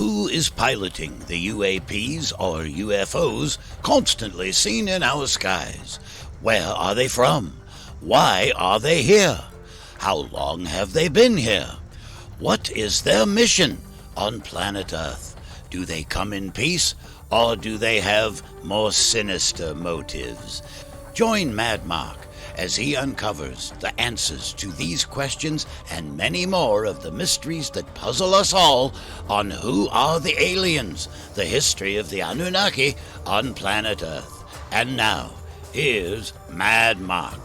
Who is piloting the UAPs or UFOs constantly seen in our skies? Where are they from? Why are they here? How long have they been here? What is their mission on planet Earth? Do they come in peace, or do they have more sinister motives? Join Mad Mark as he uncovers the answers to these questions and many more of the mysteries that puzzle us all on Who Are the Aliens? The history of the Anunnaki on planet Earth. And now, here's Mad Mark.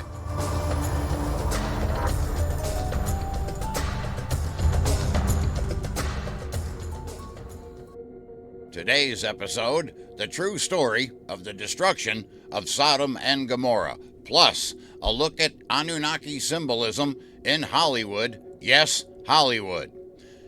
Today's episode, the true story of the destruction of Sodom and Gomorrah, plus a look at Anunnaki symbolism in Hollywood. Yes, Hollywood.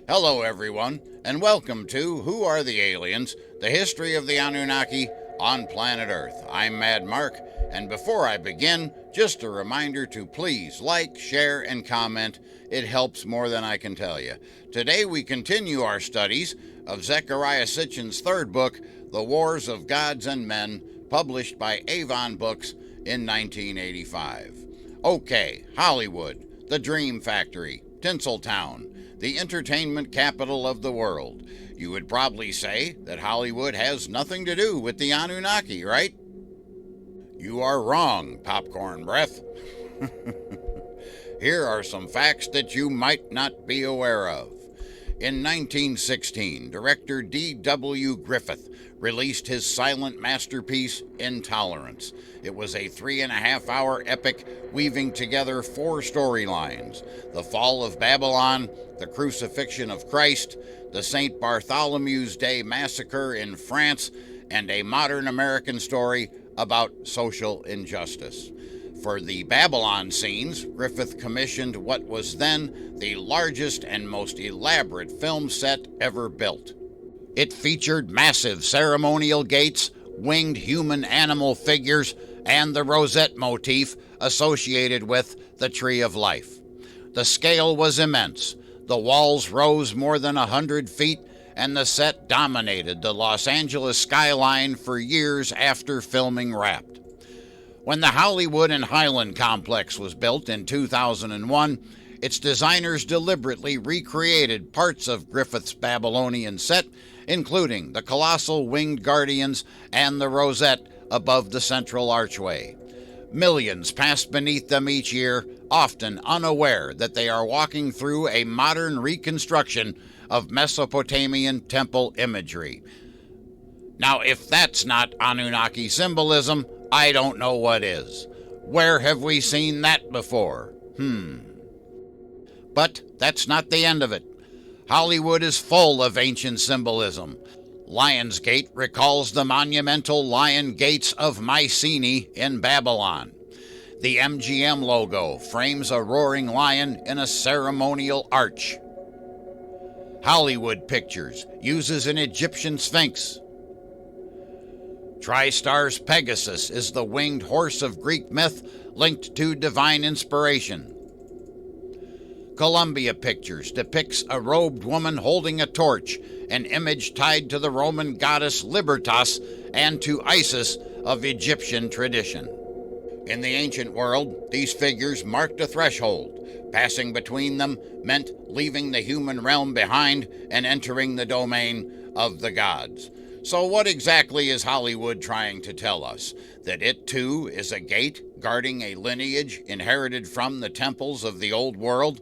Hello, everyone, and welcome to Who Are the Aliens? The history of the Anunnaki on planet Earth. I'm Mad Mark, and before I begin, just a reminder to please like, share, and comment. It helps more than I can tell you. Today we continue our studies of Zecharia Sitchin's third book, The Wars of Gods and Men, published by Avon Books in 1985. Okay, Hollywood, the Dream Factory, Tinseltown, the entertainment capital of the world. You would probably say that Hollywood has nothing to do with the Anunnaki, right? You are wrong, popcorn breath. Here are some facts that you might not be aware of. In 1916, director D.W. Griffith released his silent masterpiece, Intolerance. It was a 3.5-hour epic weaving together 4 storylines: the fall of Babylon, the crucifixion of Christ, the St. Bartholomew's Day massacre in France, and a modern American story about social injustice. For the Babylon scenes, Griffith commissioned what was then the largest and most elaborate film set ever built. It featured massive ceremonial gates, winged human-animal figures, and the rosette motif associated with the Tree of Life. The scale was immense. The walls rose more than 100 feet, and the set dominated the Los Angeles skyline for years after filming wrapped. When the Hollywood and Highland complex was built in 2001, its designers deliberately recreated parts of Griffith's Babylonian set, including the colossal winged guardians and the rosette above the central archway. Millions pass beneath them each year, often unaware that they are walking through a modern reconstruction of Mesopotamian temple imagery. Now, if that's not Anunnaki symbolism, I don't know what is. Where have we seen that before? But that's not the end of it. Hollywood is full of ancient symbolism. Lionsgate recalls the monumental lion gates of Mycenae in Babylon. The MGM logo frames a roaring lion in a ceremonial arch. Hollywood Pictures uses an Egyptian sphinx. TriStar's Pegasus is the winged horse of Greek myth linked to divine inspiration. Columbia Pictures depicts a robed woman holding a torch, an image tied to the Roman goddess Libertas and to Isis of Egyptian tradition. In the ancient world, these figures marked a threshold. Passing between them meant leaving the human realm behind and entering the domain of the gods. So what exactly is Hollywood trying to tell us? That it too is a gate guarding a lineage inherited from the temples of the old world?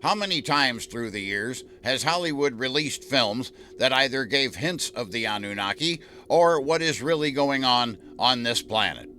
How many times through the years has Hollywood released films that either gave hints of the Anunnaki or what is really going on this planet?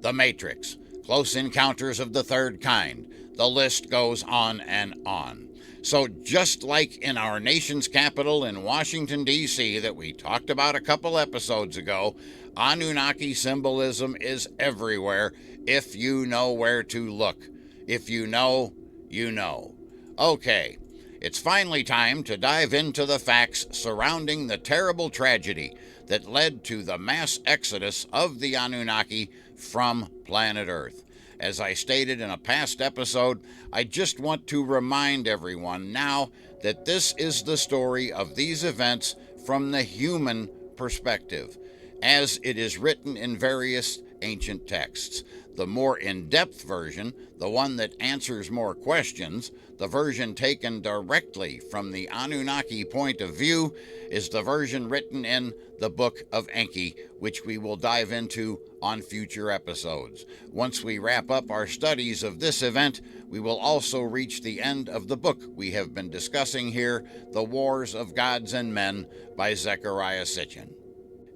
The Matrix, Close Encounters of the Third Kind. The list goes on and on. So just like in our nation's capital in Washington, D.C. that we talked about a couple episodes ago, Anunnaki symbolism is everywhere if you know where to look. If you know, you know. Okay, it's finally time to dive into the facts surrounding the terrible tragedy that led to the mass exodus of the Anunnaki from planet Earth. As I stated in a past episode, I just want to remind everyone now that this is the story of these events from the human perspective, as it is written in various ancient texts. The more in-depth version, the one that answers more questions, the version taken directly from the Anunnaki point of view, is the version written in the Book of Enki, which we will dive into on future episodes. Once we wrap up our studies of this event, we will also reach the end of the book we have been discussing here, The Wars of Gods and Men by Zecharia Sitchin.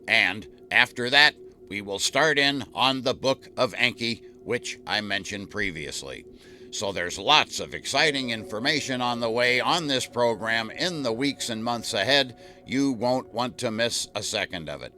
And after that, we will start in on the Book of Enki, which I mentioned previously. So there's lots of exciting information on the way on this program in the weeks and months ahead. You won't want to miss a second of it.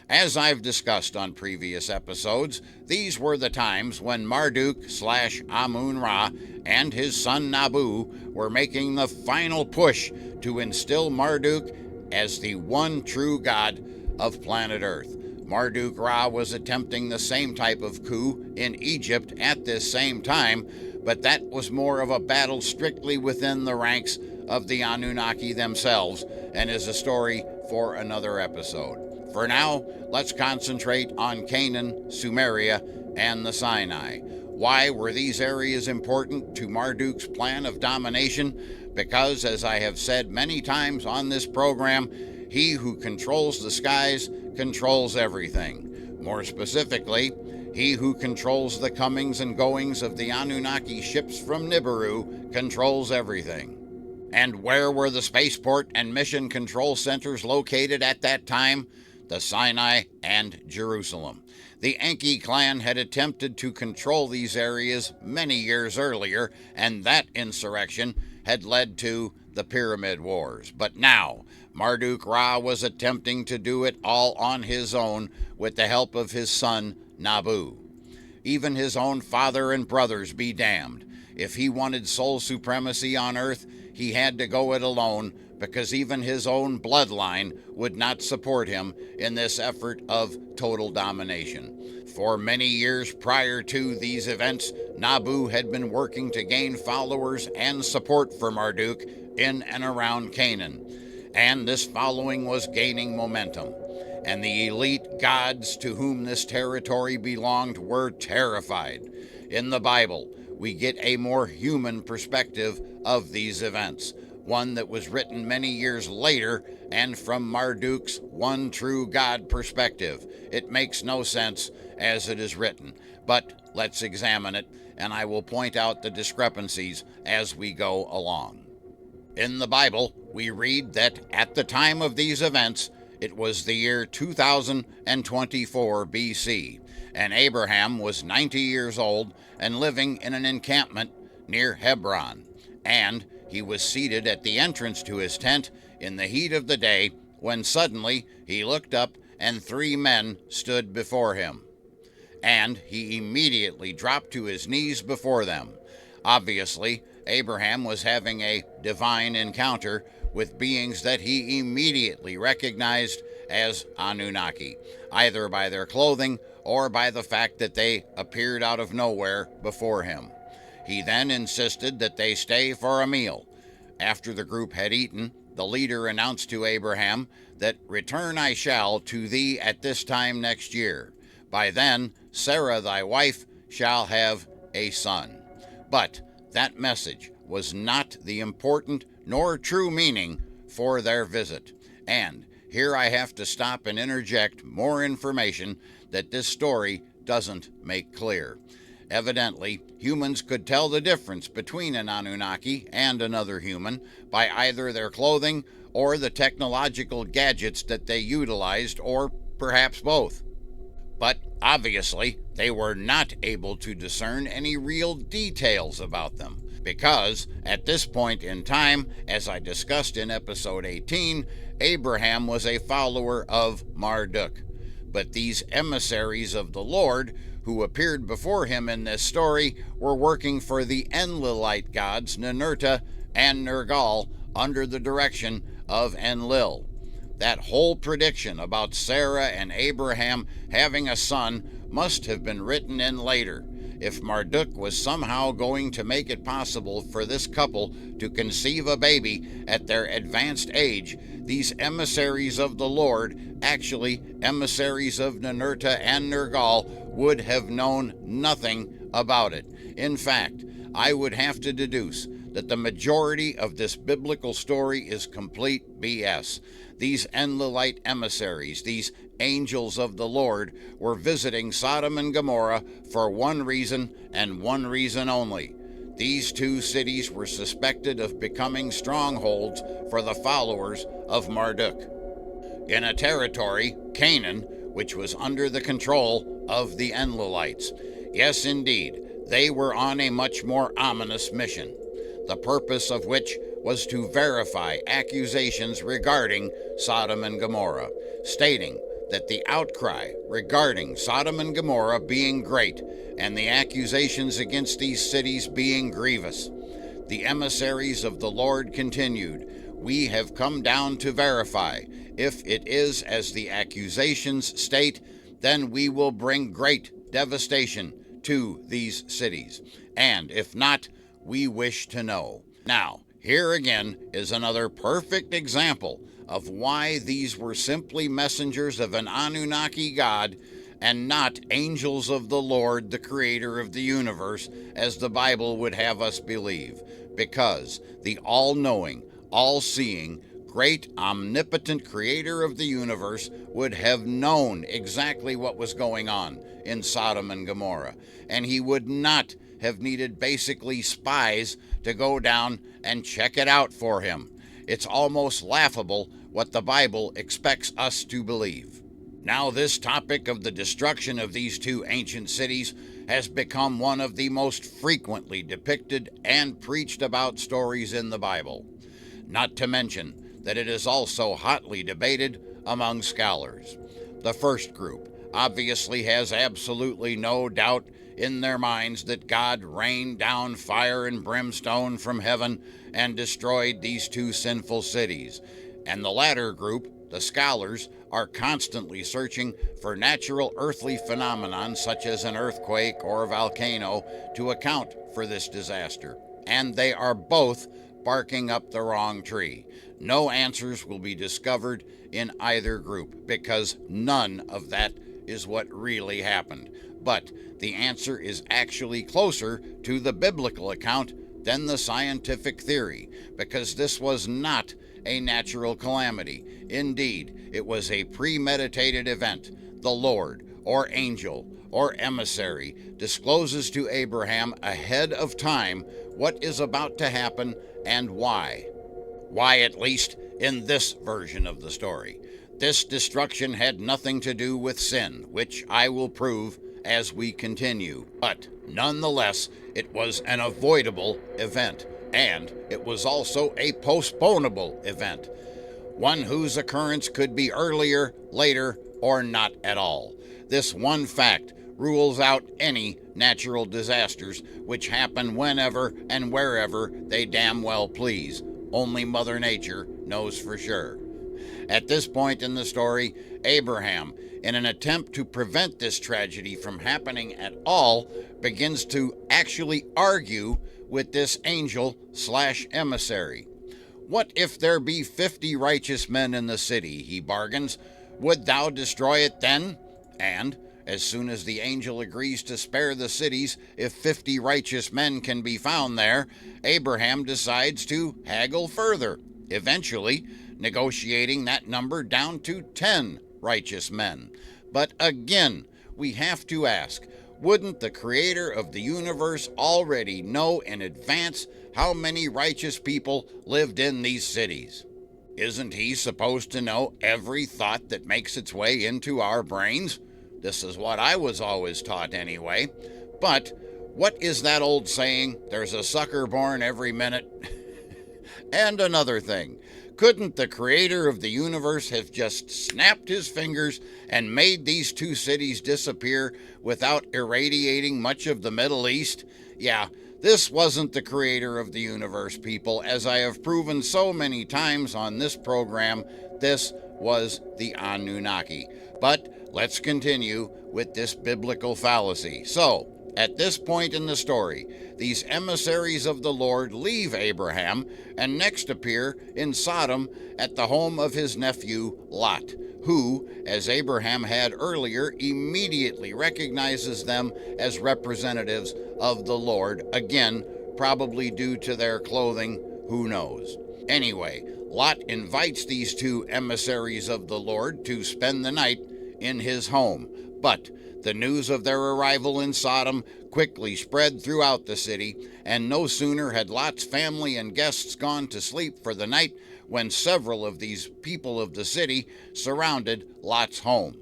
As I've discussed on previous episodes, these were the times when Marduk/Amun-Ra and his son Nabu were making the final push to instill Marduk as the one true god of planet Earth. Marduk-Ra was attempting the same type of coup in Egypt at this same time, but that was more of a battle strictly within the ranks of the Anunnaki themselves, and is a story for another episode. For now, let's concentrate on Canaan, Sumeria, and the Sinai. Why were these areas important to Marduk's plan of domination? Because, as I have said many times on this program, he who controls the skies controls everything. More specifically, he who controls the comings and goings of the Anunnaki ships from Nibiru controls everything. And where were the spaceport and mission control centers located at that time? The Sinai and Jerusalem. The Enki clan had attempted to control these areas many years earlier, and that insurrection had led to the Pyramid Wars. But now, Marduk-Ra was attempting to do it all on his own with the help of his son, Nabu. Even his own father and brothers be damned. If he wanted sole supremacy on Earth, he had to go it alone, because even his own bloodline would not support him in this effort of total domination. For many years prior to these events, Nabu had been working to gain followers and support for Marduk in and around Canaan, and this following was gaining momentum. And the elite gods to whom this territory belonged were terrified. In the Bible, we get a more human perspective of these events, one that was written many years later and from Marduk's one true God perspective. It makes no sense as it is written, but let's examine it, and I will point out the discrepancies as we go along. In the Bible, we read that at the time of these events, it was the year 2024 BC, and Abraham was 90 years old and living in an encampment near Hebron, and he was seated at the entrance to his tent in the heat of the day, when suddenly he looked up and 3 men stood before him. And he immediately dropped to his knees before them. Obviously, Abraham was having a divine encounter with beings that he immediately recognized as Anunnaki, either by their clothing or by the fact that they appeared out of nowhere before him. He then insisted that they stay for a meal. After the group had eaten, the leader announced to Abraham that return I shall to thee at this time next year. By then, Sarah thy wife shall have a son. But that message was not the important nor true meaning for their visit. And here I have to stop and interject more information that this story doesn't make clear. Evidently, humans could tell the difference between an Anunnaki and another human by either their clothing or the technological gadgets that they utilized, or perhaps both. But obviously, they were not able to discern any real details about them, because at this point in time, as I discussed in episode 18, Abraham was a follower of Marduk. But these emissaries of the Lord who appeared before him in this story were working for the Enlilite gods Ninurta and Nergal under the direction of Enlil. That whole prediction about Sarah and Abraham having a son must have been written in later. If Marduk was somehow going to make it possible for this couple to conceive a baby at their advanced age, these emissaries of the Lord, actually emissaries of Ninurta and Nergal, would have known nothing about it. In fact, I would have to deduce that the majority of this biblical story is complete BS. These Enlilite emissaries, these angels of the Lord, were visiting Sodom and Gomorrah for one reason and one reason only. These two cities were suspected of becoming strongholds for the followers of Marduk in a territory, Canaan, which was under the control of the Enlilites. Yes, indeed, they were on a much more ominous mission, the purpose of which was to verify accusations regarding Sodom and Gomorrah, stating that the outcry regarding Sodom and Gomorrah being great and the accusations against these cities being grievous. The emissaries of the Lord continued, "We have come down to verify. If it is as the accusations state, then we will bring great devastation to these cities. And if not, we wish to know." Now, here again is another perfect example of why these were simply messengers of an Anunnaki god and not angels of the Lord, the creator of the universe, as the Bible would have us believe. Because the all-knowing, all-seeing, great omnipotent creator of the universe would have known exactly what was going on in Sodom and Gomorrah, and he would not have needed basically spies to go down and check it out for him. It's almost laughable what the Bible expects us to believe. Now, this topic of the destruction of these two ancient cities has become one of the most frequently depicted and preached about stories in the Bible. Not to mention that it is also hotly debated among scholars. The first group obviously has absolutely no doubt in their minds that God rained down fire and brimstone from heaven and destroyed these two sinful cities. And the latter group, the scholars, are constantly searching for natural earthly phenomenon such as an earthquake or a volcano to account for this disaster. And they are both barking up the wrong tree. No answers will be discovered in either group because none of that is what really happened. But the answer is actually closer to the biblical account than the scientific theory, because this was not a natural calamity. Indeed, it was a premeditated event. The Lord, or angel, or emissary, discloses to Abraham ahead of time what is about to happen and why. Why, at least in this version of the story. This destruction had nothing to do with sin, which I will prove as we continue. But nonetheless, it was an avoidable event, and it was also a postponable event, one whose occurrence could be earlier, later, or not at all. This one fact rules out any natural disasters which happen whenever and wherever they damn well please. Only Mother Nature knows for sure. At this point in the story, Abraham, in an attempt to prevent this tragedy from happening at all, begins to actually argue with this angel/emissary. "What if there be 50 righteous men in the city?" he bargains. "Would thou destroy it then?" And as soon as the angel agrees to spare the cities if 50 righteous men can be found there, Abraham decides to haggle further, eventually negotiating that number down to 10 righteous men. But again, we have to ask, wouldn't the creator of the universe already know in advance how many righteous people lived in these cities? Isn't he supposed to know every thought that makes its way into our brains? This is what I was always taught anyway. But what is that old saying, "There's a sucker born every minute"? And another thing, couldn't the creator of the universe have just snapped his fingers and made these two cities disappear without irradiating much of the Middle East? Yeah, this wasn't the creator of the universe, people. As I have proven so many times on this program, this was the Anunnaki. But let's continue with this biblical fallacy. So, At this point in the story, these emissaries of the Lord leave Abraham and next appear in Sodom at the home of his nephew Lot, who, as Abraham had earlier, immediately recognizes them as representatives of the Lord, again, probably due to their clothing, who knows. Anyway, Lot invites these two emissaries of the Lord to spend the night in his home, but the news of their arrival in Sodom quickly spread throughout the city, and no sooner had Lot's family and guests gone to sleep for the night when several of these people of the city surrounded Lot's home.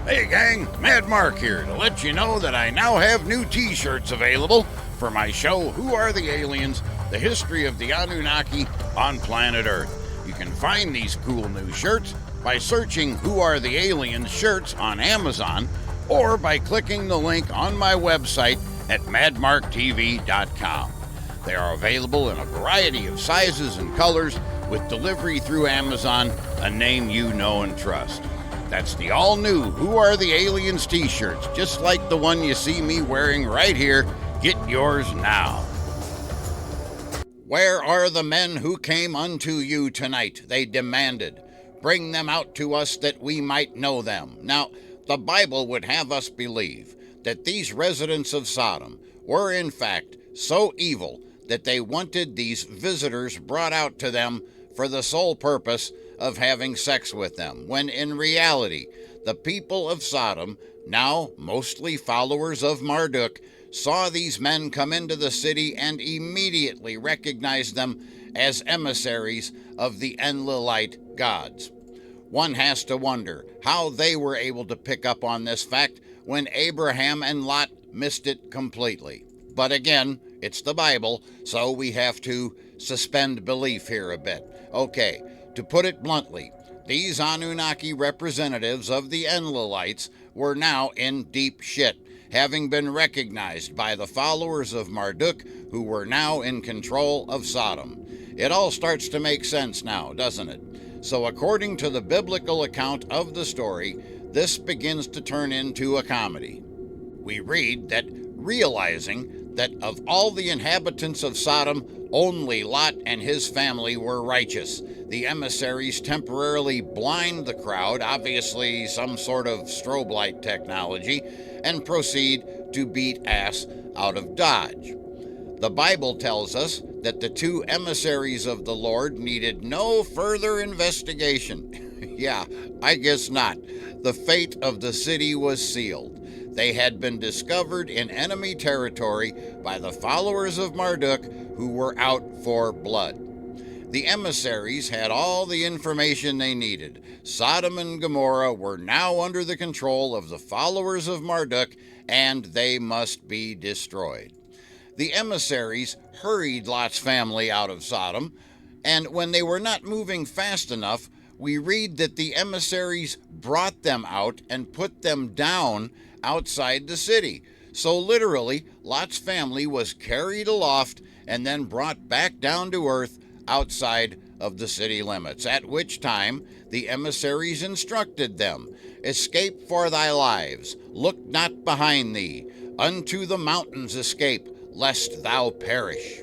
Hey gang, Mad Mark here to let you know that I now have new t-shirts available for my show, Who Are the Aliens? The History of the Anunnaki on Planet Earth. You can find these cool new shirts by searching Who Are the Aliens shirts on Amazon, or by clicking the link on my website at madmarktv.com. They are available in a variety of sizes and colors with delivery through Amazon, a name you know and trust. That's the all-new Who Are the Aliens t-shirts, just like the one you see me wearing right here. Get yours now. Where are the men who came unto you tonight? They demanded. Bring them out to us that we might know them. Now, the Bible would have us believe that these residents of Sodom were in fact so evil that they wanted these visitors brought out to them for the sole purpose of having sex with them, when in reality, the people of Sodom, now mostly followers of Marduk, saw these men come into the city and immediately recognized them as emissaries of the Enlilite gods. One has to wonder how they were able to pick up on this fact when Abraham and Lot missed it completely. But again, it's the Bible, so we have to suspend belief here a bit. Okay, to put it bluntly, these Anunnaki representatives of the Enlilites were now in deep shit, having been recognized by the followers of Marduk, who were now in control of Sodom. It all starts to make sense now, doesn't it? So according to the biblical account of the story, this begins to turn into a comedy. We read that, realizing that of all the inhabitants of Sodom, only Lot and his family were righteous, the emissaries temporarily blind the crowd, obviously some sort of strobe light technology, and proceed to beat ass out of Dodge. The Bible tells us that the two emissaries of the Lord needed no further investigation. Yeah, I guess not. The fate of the city was sealed. They had been discovered in enemy territory by the followers of Marduk, who were out for blood. The emissaries had all the information they needed. Sodom and Gomorrah were now under the control of the followers of Marduk, and they must be destroyed. The emissaries hurried Lot's family out of Sodom, and when they were not moving fast enough, we read that the emissaries brought them out and put them down outside the city. So literally, Lot's family was carried aloft and then brought back down to earth outside of the city limits, at which time the emissaries instructed them, "Escape for thy lives, look not behind thee, unto the mountains escape, lest thou perish."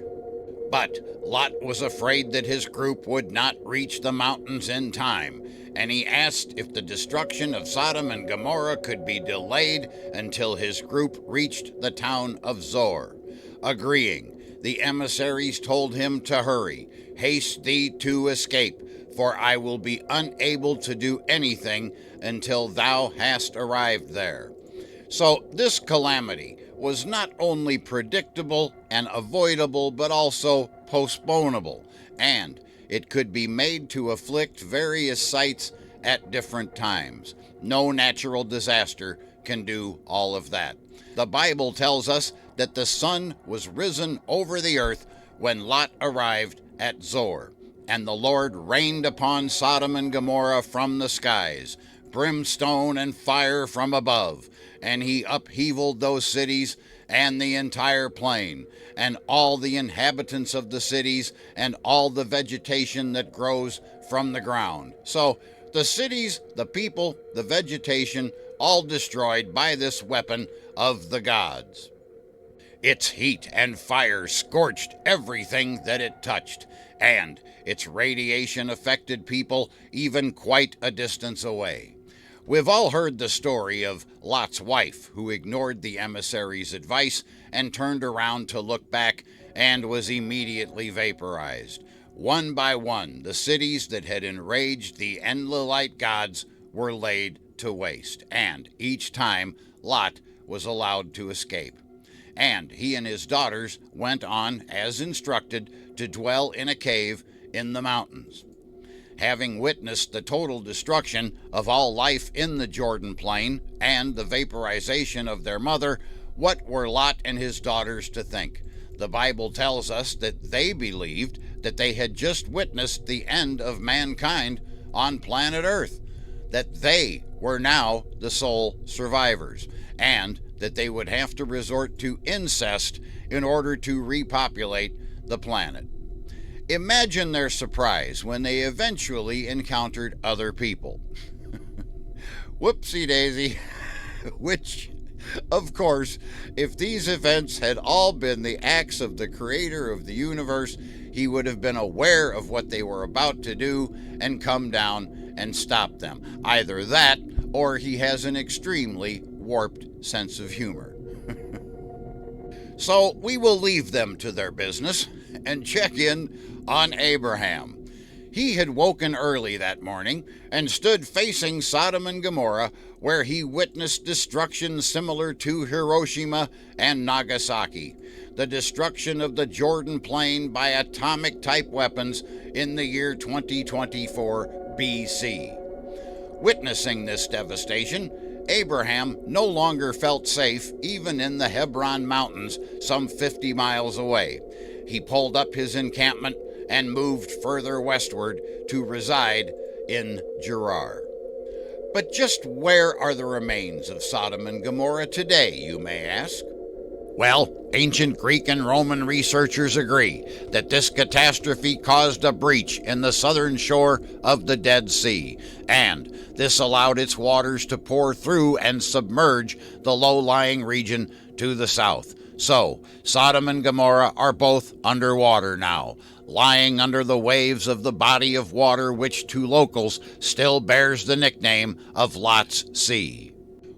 But Lot was afraid that his group would not reach the mountains in time, and he asked if the destruction of Sodom and Gomorrah could be delayed until his group reached the town of Zoar. Agreeing, the emissaries told him to hurry. "Haste thee to escape, for I will be unable to do anything until thou hast arrived there." So this calamity was not only predictable and avoidable, but also postponable, and it could be made to afflict various sites at different times. No natural disaster can do all of that. The Bible tells us that the sun was risen over the earth when Lot arrived at Zoar, and the Lord rained upon Sodom and Gomorrah from the skies, brimstone and fire from above, and he upheavaled those cities and the entire plain, and all the inhabitants of the cities, and all the vegetation that grows from the ground. So the cities, the people, the vegetation, all destroyed by this weapon of the gods. Its heat and fire scorched everything that it touched, and its radiation affected people even quite a distance away. We've all heard the story of Lot's wife, who ignored the emissary's advice and turned around to look back and was immediately vaporized. One by one, the cities that had enraged the Enlilite gods were laid to waste, and each time Lot was allowed to escape. And he and his daughters went on, as instructed, to dwell in a cave in the mountains. Having witnessed the total destruction of all life in the Jordan Plain and the vaporization of their mother, what were Lot and his daughters to think? The Bible tells us that they believed that they had just witnessed the end of mankind on planet Earth, that they were now the sole survivors, and that they would have to resort to incest in order to repopulate the planet. Imagine their surprise when they eventually encountered other people. Whoopsie daisy. Which, of course, if these events had all been the acts of the creator of the universe, he would have been aware of what they were about to do and come down and stop them. Either that, or he has an extremely warped sense of humor. So we will leave them to their business and check in on Abraham. He had woken early that morning and stood facing Sodom and Gomorrah, where he witnessed destruction similar to Hiroshima and Nagasaki, the destruction of the Jordan Plain by atomic-type weapons in the year 2024 BC. Witnessing this devastation, Abraham no longer felt safe even in the Hebron Mountains some 50 miles away. He pulled up his encampment and moved further westward to reside in Gerar. But just where are the remains of Sodom and Gomorrah today, you may ask? Well, ancient Greek and Roman researchers agree that this catastrophe caused a breach in the southern shore of the Dead Sea, and this allowed its waters to pour through and submerge the low-lying region to the south. So, Sodom and Gomorrah are both underwater now, lying under the waves of the body of water which to locals still bears the nickname of Lot's Sea.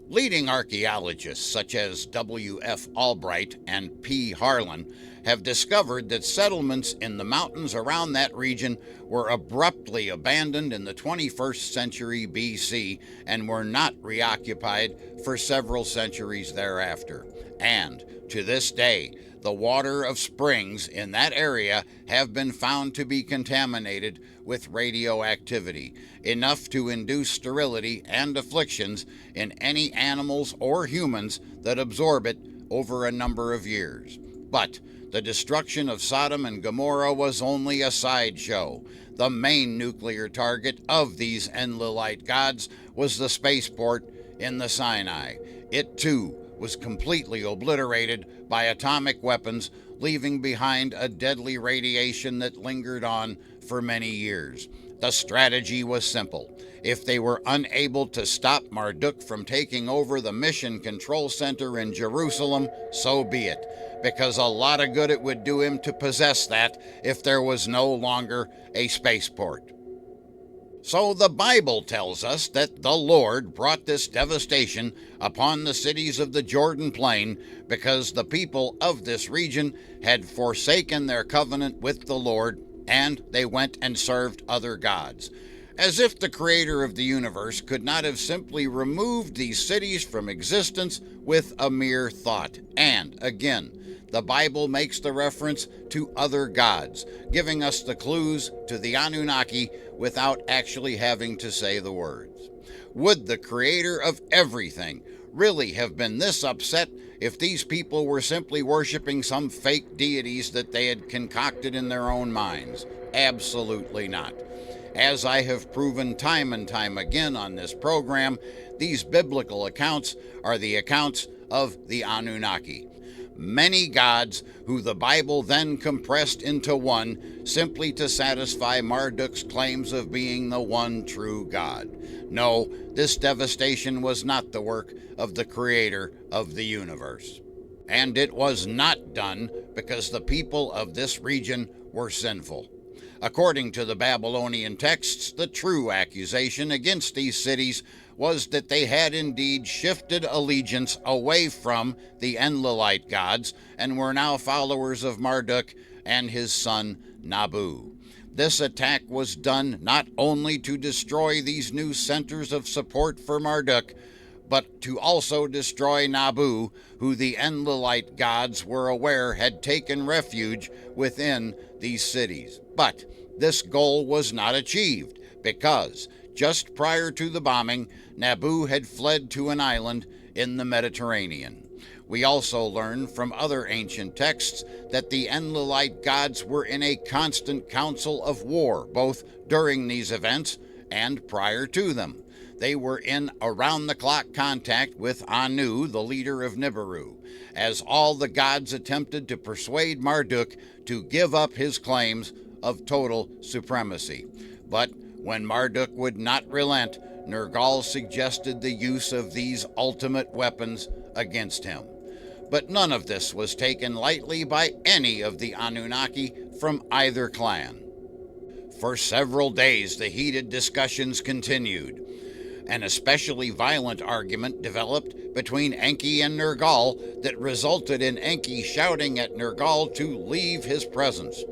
Leading archaeologists such as W.F. Albright and P. Harlan have discovered that settlements in the mountains around that region were abruptly abandoned in the 21st century BC and were not reoccupied for several centuries thereafter. And to this day, the water of springs in that area have been found to be contaminated with radioactivity, enough to induce sterility and afflictions in any animals or humans that absorb it over a number of years. But the destruction of Sodom and Gomorrah was only a sideshow. The main nuclear target of these Enlilite gods was the spaceport in the Sinai. It too was completely obliterated by atomic weapons, leaving behind a deadly radiation that lingered on for many years. The strategy was simple. If they were unable to stop Marduk from taking over the Mission Control Center in Jerusalem, so be it, because a lot of good it would do him to possess that if there was no longer a spaceport. So the Bible tells us that the Lord brought this devastation upon the cities of the Jordan Plain because the people of this region had forsaken their covenant with the Lord, and they went and served other gods. As if the creator of the universe could not have simply removed these cities from existence with a mere thought. And again, the Bible makes the reference to other gods, giving us the clues to the Anunnaki without actually having to say the words. Would the creator of everything really have been this upset if these people were simply worshiping some fake deities that they had concocted in their own minds? Absolutely not. As I have proven time and time again on this program, these biblical accounts are the accounts of the Anunnaki. Many gods who the Bible then compressed into one simply to satisfy Marduk's claims of being the one true God. No, this devastation was not the work of the creator of the universe. And it was not done because the people of this region were sinful. According to the Babylonian texts, the true accusation against these cities was that they had indeed shifted allegiance away from the Enlilite gods and were now followers of Marduk and his son Nabu. This attack was done not only to destroy these new centers of support for Marduk, but to also destroy Nabu, who the Enlilite gods were aware had taken refuge within these cities. But this goal was not achieved because just prior to the bombing, Nabu had fled to an island in the Mediterranean. We also learn from other ancient texts that the Enlilite gods were in a constant council of war, both during these events and prior to them. They were in around-the-clock contact with Anu, the leader of Nibiru, as all the gods attempted to persuade Marduk to give up his claims of total supremacy. But when Marduk would not relent, Nergal suggested the use of these ultimate weapons against him. But none of this was taken lightly by any of the Anunnaki from either clan. For several days, the heated discussions continued. An especially violent argument developed between Enki and Nergal that resulted in Enki shouting at Nergal to leave his presence.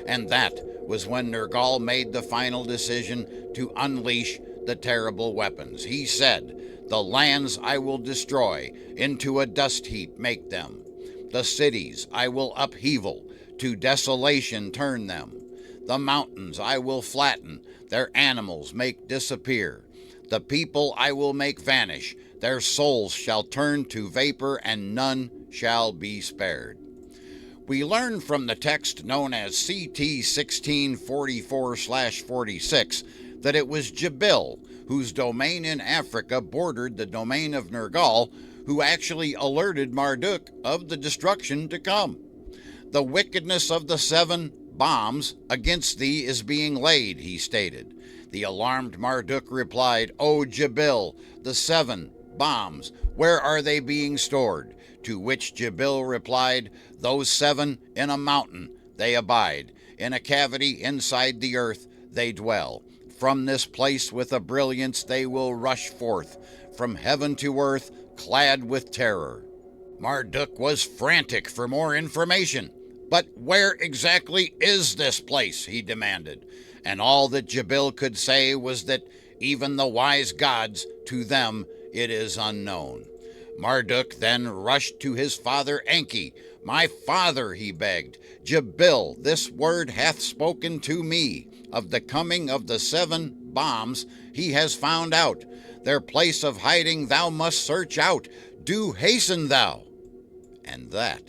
And that was when Nergal made the final decision to unleash the terrible weapons. He said, "The lands I will destroy, into a dust heap make them. The cities I will upheaval, to desolation turn them. The mountains I will flatten, their animals make disappear. The people I will make vanish, their souls shall turn to vapor, and none shall be spared." We learn from the text known as CT 1644/46 that it was Jabil, whose domain in Africa bordered the domain of Nergal, who actually alerted Marduk of the destruction to come. "The wickedness of the 7 bombs against thee is being laid," he stated. The alarmed Marduk replied, "O Jabil, the 7 bombs, where are they being stored?" To which Jabil replied, "Those 7 in a mountain they abide, in a cavity inside the earth they dwell. From this place with a brilliance they will rush forth, from heaven to earth, clad with terror." Marduk was frantic for more information. "But where exactly is this place?" he demanded. And all that Jabil could say was that even the wise gods, to them it is unknown. Marduk then rushed to his father Enki. "My father," he begged, "Jabil, this word hath spoken to me. Of the coming of the 7 bombs he has found out. Their place of hiding thou must search out. Do hasten thou." And that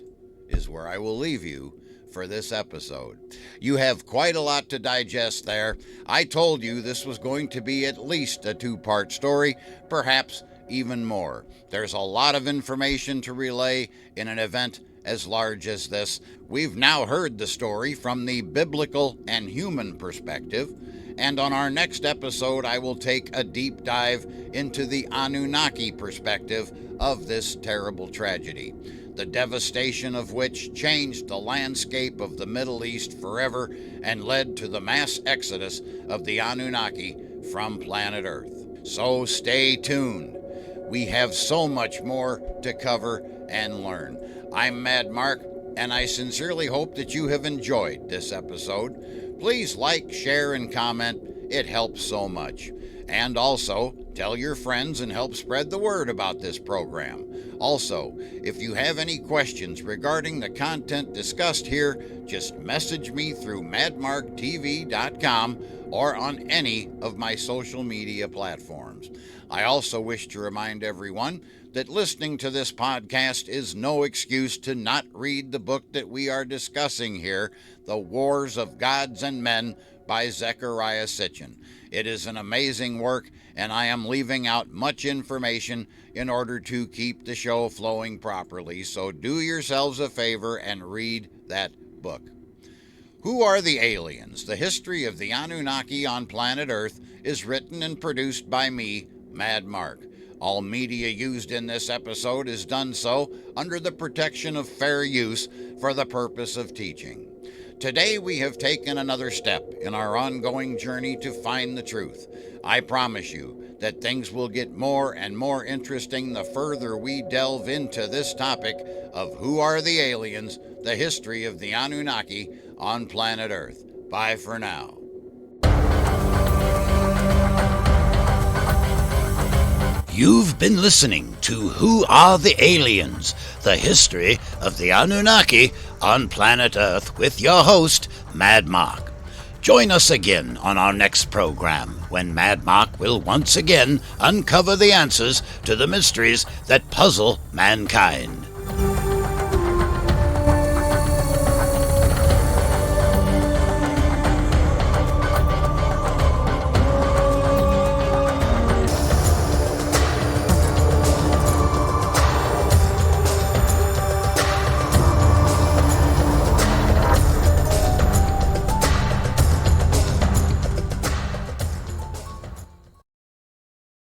is where I will leave you for this episode. You have quite a lot to digest there. I told you this was going to be at least a 2-part story, perhaps even more. There's a lot of information to relay in an event as large as this. We've now heard the story from the biblical and human perspective, and on our next episode I will take a deep dive into the Anunnaki perspective of this terrible tragedy, the devastation of which changed the landscape of the Middle East forever and led to the mass exodus of the Anunnaki from planet Earth. So stay tuned. We have so much more to cover and learn. I'm Mad Mark, and I sincerely hope that you have enjoyed this episode. Please like, share, and comment. It helps so much. And also, tell your friends and help spread the word about this program. Also, if you have any questions regarding the content discussed here, just message me through madmarktv.com or on any of my social media platforms. I also wish to remind everyone that listening to this podcast is no excuse to not read the book that we are discussing here, The Wars of Gods and Men by Zecharia Sitchin. It is an amazing work, and I am leaving out much information in order to keep the show flowing properly, so do yourselves a favor and read that book. Who Are the Aliens? The History of the Anunnaki on Planet Earth is written and produced by me, Mad Mark. All media used in this episode is done so under the protection of fair use for the purpose of teaching. Today we have taken another step in our ongoing journey to find the truth. I promise you that things will get more and more interesting the further we delve into this topic of who are the aliens, the history of the Anunnaki on planet Earth. Bye for now. You've been listening to Who Are the Aliens? The History of the Anunnaki on Planet Earth with your host, Mad Mark. Join us again on our next program when Mad Mark will once again uncover the answers to the mysteries that puzzle mankind.